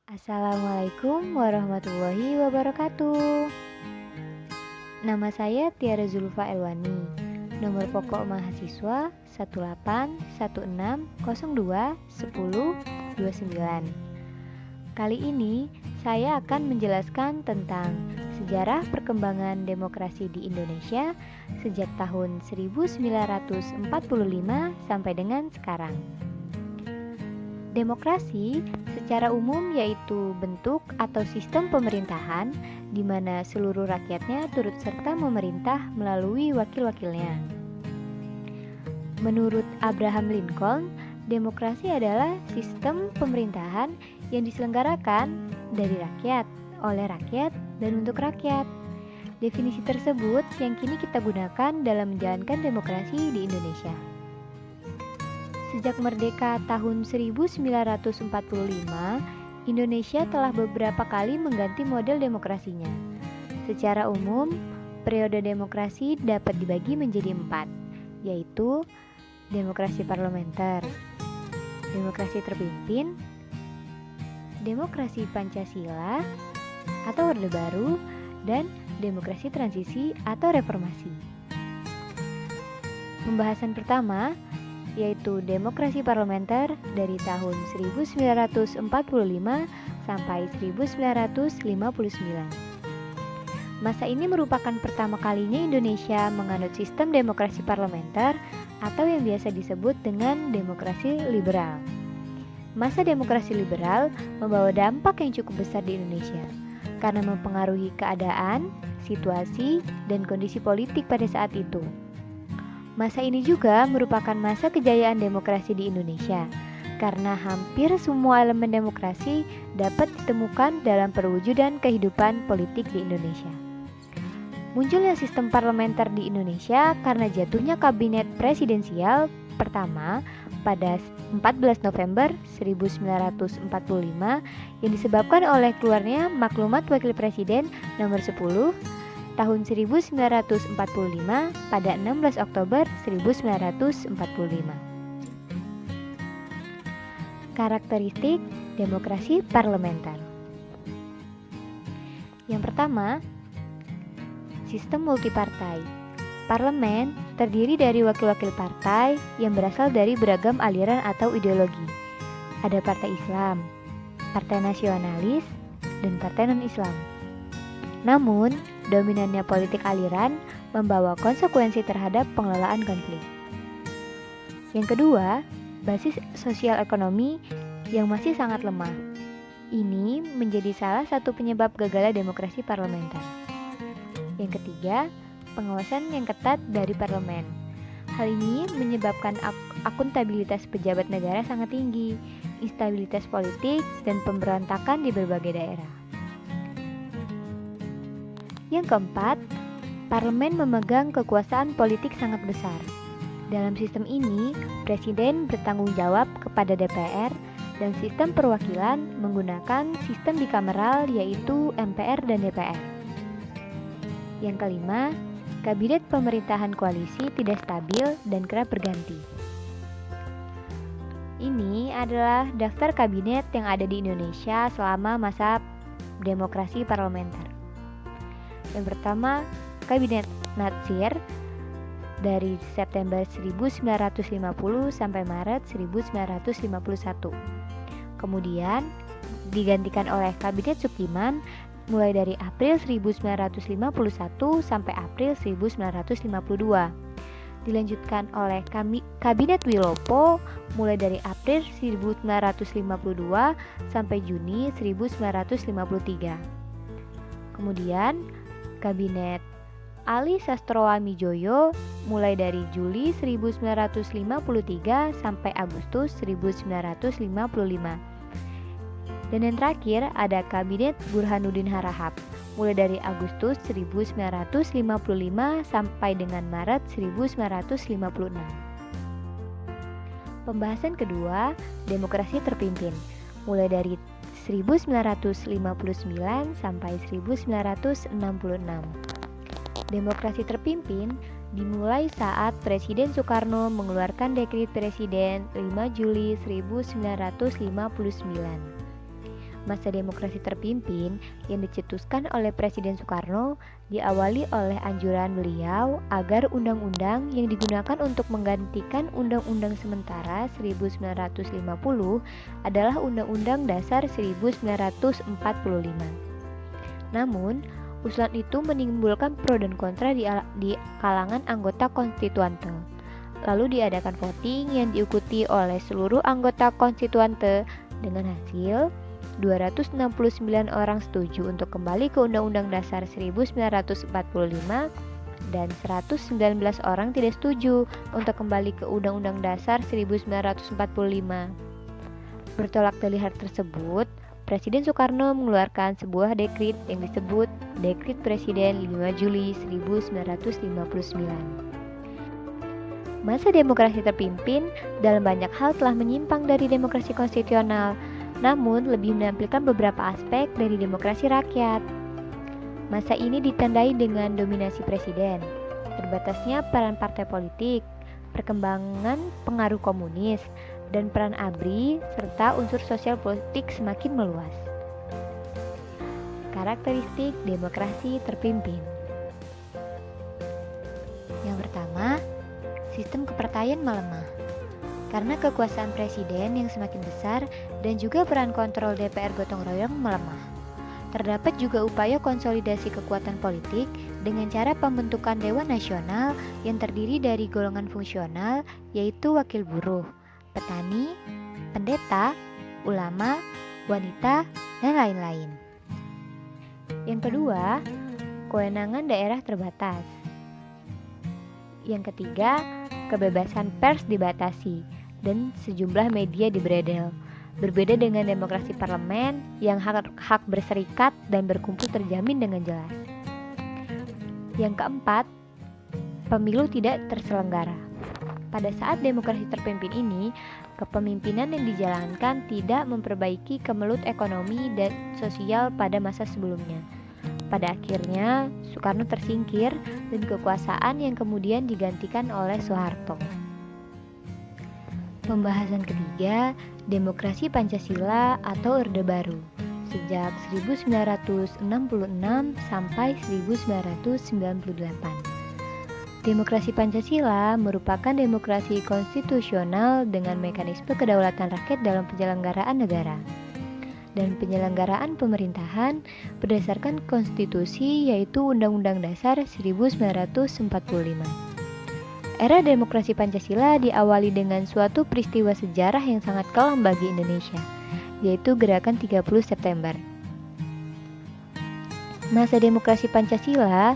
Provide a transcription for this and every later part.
Assalamualaikum warahmatullahi wabarakatuh. Nama saya Tiara Zulfa Elwani. Nomor pokok mahasiswa 1816021029. Kali ini saya akan menjelaskan tentang sejarah perkembangan demokrasi di Indonesia sejak tahun 1945 sampai dengan sekarang. Demokrasi secara umum yaitu bentuk atau sistem pemerintahan di mana seluruh rakyatnya turut serta memerintah melalui wakil-wakilnya. Menurut Abraham Lincoln, demokrasi adalah sistem pemerintahan yang diselenggarakan dari rakyat, oleh rakyat, dan untuk rakyat. Definisi tersebut yang kini kita gunakan dalam menjalankan demokrasi di Indonesia. Sejak merdeka tahun 1945, Indonesia telah beberapa kali mengganti model demokrasinya. Secara umum, periode demokrasi dapat dibagi menjadi 4, yaitu demokrasi parlementer, demokrasi terpimpin, demokrasi Pancasila atau Orde Baru, dan demokrasi transisi atau reformasi. Pembahasan pertama yaitu demokrasi parlementer dari tahun 1945 sampai 1959. Masa ini merupakan pertama kalinya Indonesia menganut sistem demokrasi parlementer atau yang biasa disebut dengan demokrasi liberal. Masa demokrasi liberal membawa dampak yang cukup besar di Indonesia karena mempengaruhi keadaan, situasi, dan kondisi politik pada saat itu. Masa ini juga merupakan masa kejayaan demokrasi di Indonesia, karena hampir semua elemen demokrasi dapat ditemukan dalam perwujudan kehidupan politik di Indonesia. Munculnya sistem parlementer di Indonesia karena jatuhnya kabinet presidensial pertama pada 14 November 1945 yang disebabkan oleh keluarnya Maklumat Wakil Presiden nomor 10 tahun 1945 pada 16 Oktober 1945. Karakteristik demokrasi parlementer. Yang pertama, sistem multipartai. Parlemen terdiri dari wakil-wakil partai yang berasal dari beragam aliran atau ideologi. Ada partai Islam, partai nasionalis, dan partai non-Islam. Namun, dominannya politik aliran membawa konsekuensi terhadap pengelolaan konflik. Yang kedua, basis sosial ekonomi yang masih sangat lemah. Ini menjadi salah satu penyebab gagalnya demokrasi parlementer. Yang ketiga, pengawasan yang ketat dari parlemen. Hal ini menyebabkan akuntabilitas pejabat negara sangat tinggi, instabilitas politik, dan pemberontakan di berbagai daerah. Yang keempat, parlemen memegang kekuasaan politik sangat besar. Dalam sistem ini, presiden bertanggung jawab kepada DPR dan sistem perwakilan menggunakan sistem bikameral yaitu MPR dan DPR. Yang kelima, kabinet pemerintahan koalisi tidak stabil dan kerap berganti. Ini adalah daftar kabinet yang ada di Indonesia selama masa demokrasi parlementer. Yang pertama, Kabinet Natsir dari September 1950 sampai Maret 1951. Kemudian digantikan oleh Kabinet Sukiman mulai dari April 1951 sampai April 1952. Dilanjutkan oleh Kabinet Wilopo mulai dari April 1952 sampai Juni 1953. Kemudian Kabinet Ali Sastroamidjojo mulai dari Juli 1953 sampai Agustus 1955. Dan yang terakhir ada Kabinet Burhanuddin Harahap mulai dari Agustus 1955 sampai dengan Maret 1956. Pembahasan kedua, demokrasi terpimpin mulai dari 1959 sampai 1966. Demokrasi terpimpin dimulai saat Presiden Soekarno mengeluarkan Dekret Presiden 5 Juli 1959. Masa demokrasi terpimpin yang dicetuskan oleh Presiden Soekarno diawali oleh anjuran beliau agar undang-undang yang digunakan untuk menggantikan Undang-Undang Sementara 1950 adalah Undang-Undang Dasar 1945. Namun, usulan itu menimbulkan pro dan kontra di kalangan anggota konstituante. Lalu diadakan voting yang diikuti oleh seluruh anggota konstituante dengan hasil 269 orang setuju untuk kembali ke Undang-Undang Dasar 1945 dan 119 orang tidak setuju untuk kembali ke Undang-Undang Dasar 1945. Bertolak dari hal tersebut, Presiden Soekarno mengeluarkan sebuah dekrit yang disebut Dekrit Presiden 5 Juli 1959. Masa demokrasi terpimpin dalam banyak hal telah menyimpang dari demokrasi konstitusional, namun lebih menampilkan beberapa aspek dari demokrasi rakyat. Masa ini ditandai dengan dominasi presiden, terbatasnya peran partai politik, perkembangan pengaruh komunis, dan peran ABRI, serta unsur sosial politik semakin meluas. Karakteristik demokrasi terpimpin. Yang pertama, sistem kepartaian melemah. Karena kekuasaan presiden yang semakin besar dan juga peran kontrol DPR gotong royong melemah. Terdapat juga upaya konsolidasi kekuatan politik dengan cara pembentukan Dewan Nasional yang terdiri dari golongan fungsional, yaitu wakil buruh, petani, pendeta, ulama, wanita, dan lain-lain. Yang kedua, kewenangan daerah terbatas. Yang ketiga, kebebasan pers dibatasi dan sejumlah media dibredel. Berbeda dengan demokrasi parlemen yang hak berserikat dan berkumpul terjamin dengan jelas. Yang keempat, pemilu tidak terselenggara. Pada saat demokrasi terpimpin ini, kepemimpinan yang dijalankan tidak memperbaiki kemelut ekonomi dan sosial pada masa sebelumnya. Pada akhirnya, Soekarno tersingkir dan kekuasaan yang kemudian digantikan oleh Soeharto. Pembahasan ketiga, demokrasi Pancasila atau Orde Baru sejak 1966 sampai 1998. Demokrasi Pancasila merupakan demokrasi konstitusional dengan mekanisme kedaulatan rakyat dalam penyelenggaraan negara dan penyelenggaraan pemerintahan berdasarkan konstitusi, yaitu Undang-Undang Dasar 1945. Era demokrasi Pancasila diawali dengan suatu peristiwa sejarah yang sangat kelam bagi Indonesia, yaitu Gerakan 30 September. Masa demokrasi Pancasila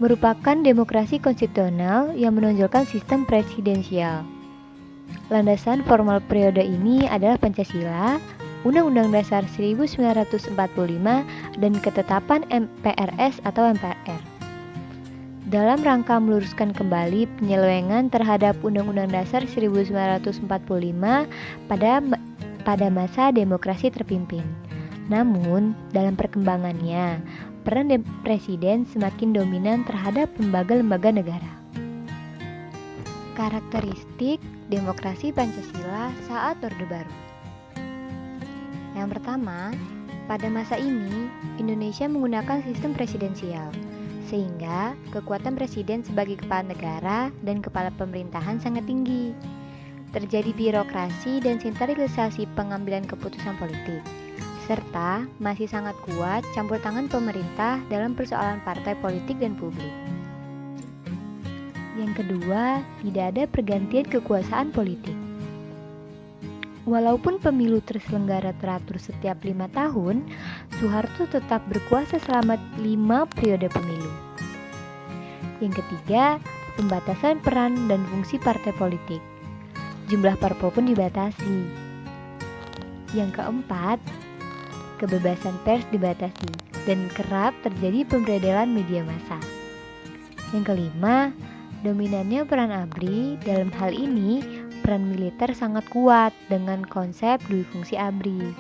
merupakan demokrasi konstitusional yang menonjolkan sistem presidensial. Landasan formal periode ini adalah Pancasila, Undang-Undang Dasar 1945, dan ketetapan MPRS atau MPR. Dalam rangka meluruskan kembali penyelewengan terhadap Undang-Undang Dasar 1945 pada masa demokrasi terpimpin. Namun, dalam perkembangannya, peran presiden semakin dominan terhadap lembaga-lembaga negara. Karakteristik demokrasi Pancasila saat Orde Baru. Yang pertama, pada masa ini, Indonesia menggunakan sistem presidensial, sehingga kekuatan presiden sebagai kepala negara dan kepala pemerintahan sangat tinggi. Terjadi birokrasi dan sentralisasi pengambilan keputusan politik, serta masih sangat kuat campur tangan pemerintah dalam persoalan partai politik dan publik. Yang kedua, tidak ada pergantian kekuasaan politik. Walaupun pemilu terselenggara teratur setiap 5 tahun, Soeharto tetap berkuasa selama 5 periode pemilu. Yang ketiga, pembatasan peran dan fungsi partai politik. Jumlah parpol pun dibatasi. Yang keempat, kebebasan pers dibatasi dan kerap terjadi pemberedelan media massa. Yang kelima, dominannya peran ABRI. Dalam hal ini, peran militer sangat kuat dengan konsep dui fungsi ABRI.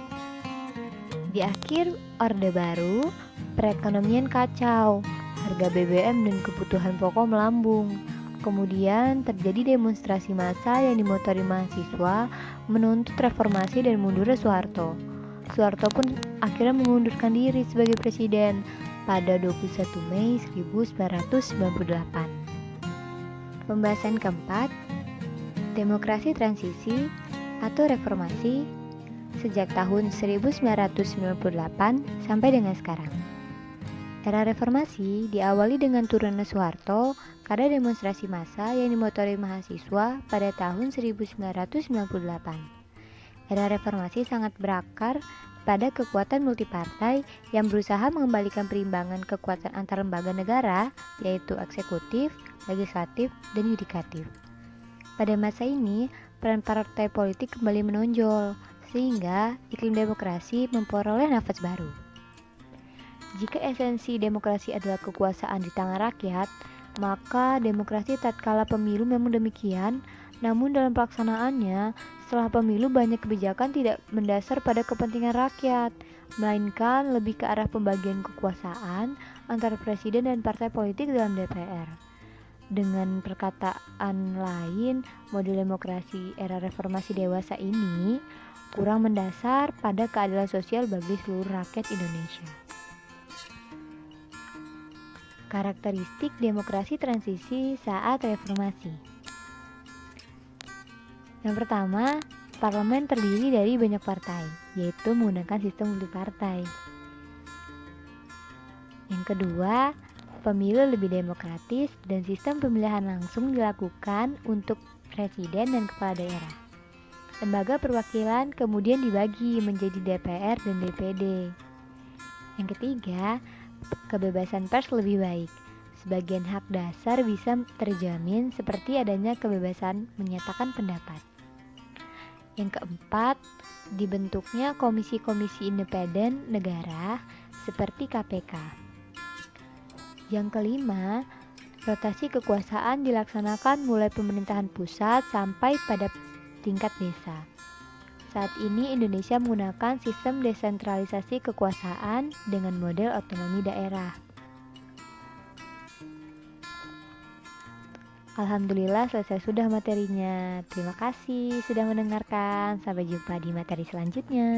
Di akhir Orde Baru, perekonomian kacau, harga BBM dan kebutuhan pokok melambung. Kemudian terjadi demonstrasi massa yang dimotori mahasiswa menuntut reformasi dan mundurnya Soeharto. Soeharto pun akhirnya mengundurkan diri sebagai presiden pada 21 Mei 1998. Pembahasan keempat, demokrasi transisi atau reformasi sejak tahun 1998 sampai dengan sekarang. Era reformasi diawali dengan turunnya Soeharto karena demonstrasi massa yang dimotori mahasiswa pada tahun 1998. Era reformasi sangat berakar pada kekuatan multipartai yang berusaha mengembalikan perimbangan kekuatan antar lembaga negara, yaitu eksekutif, legislatif, dan yudikatif. Pada masa ini, peran partai politik kembali menonjol, sehingga iklim demokrasi memperoleh nafas baru. Jika esensi demokrasi adalah kekuasaan di tangan rakyat, maka demokrasi tatkala pemilu memang demikian, namun dalam pelaksanaannya, setelah pemilu banyak kebijakan tidak mendasar pada kepentingan rakyat, melainkan lebih ke arah pembagian kekuasaan antara presiden dan partai politik dalam DPR. Dengan perkataan lain, model demokrasi era reformasi dewasa ini kurang mendasar pada keadilan sosial bagi seluruh rakyat Indonesia. Karakteristik demokrasi transisi saat reformasi. Yang pertama, parlemen terdiri dari banyak partai, yaitu menggunakan sistem multipartai. Yang kedua, pemilu lebih demokratis dan sistem pemilihan langsung dilakukan untuk presiden dan kepala daerah. Lembaga perwakilan kemudian dibagi menjadi DPR dan DPD. Yang ketiga, kebebasan pers lebih baik. Sebagian hak dasar bisa terjamin seperti adanya kebebasan menyatakan pendapat. Yang keempat, dibentuknya komisi-komisi independen negara seperti KPK. Yang kelima, rotasi kekuasaan dilaksanakan mulai pemerintahan pusat sampai pada tingkat desa. Saat ini Indonesia menggunakan sistem desentralisasi kekuasaan dengan model otonomi daerah. Alhamdulillah selesai sudah materinya. Terima kasih sudah mendengarkan. Sampai jumpa di materi selanjutnya.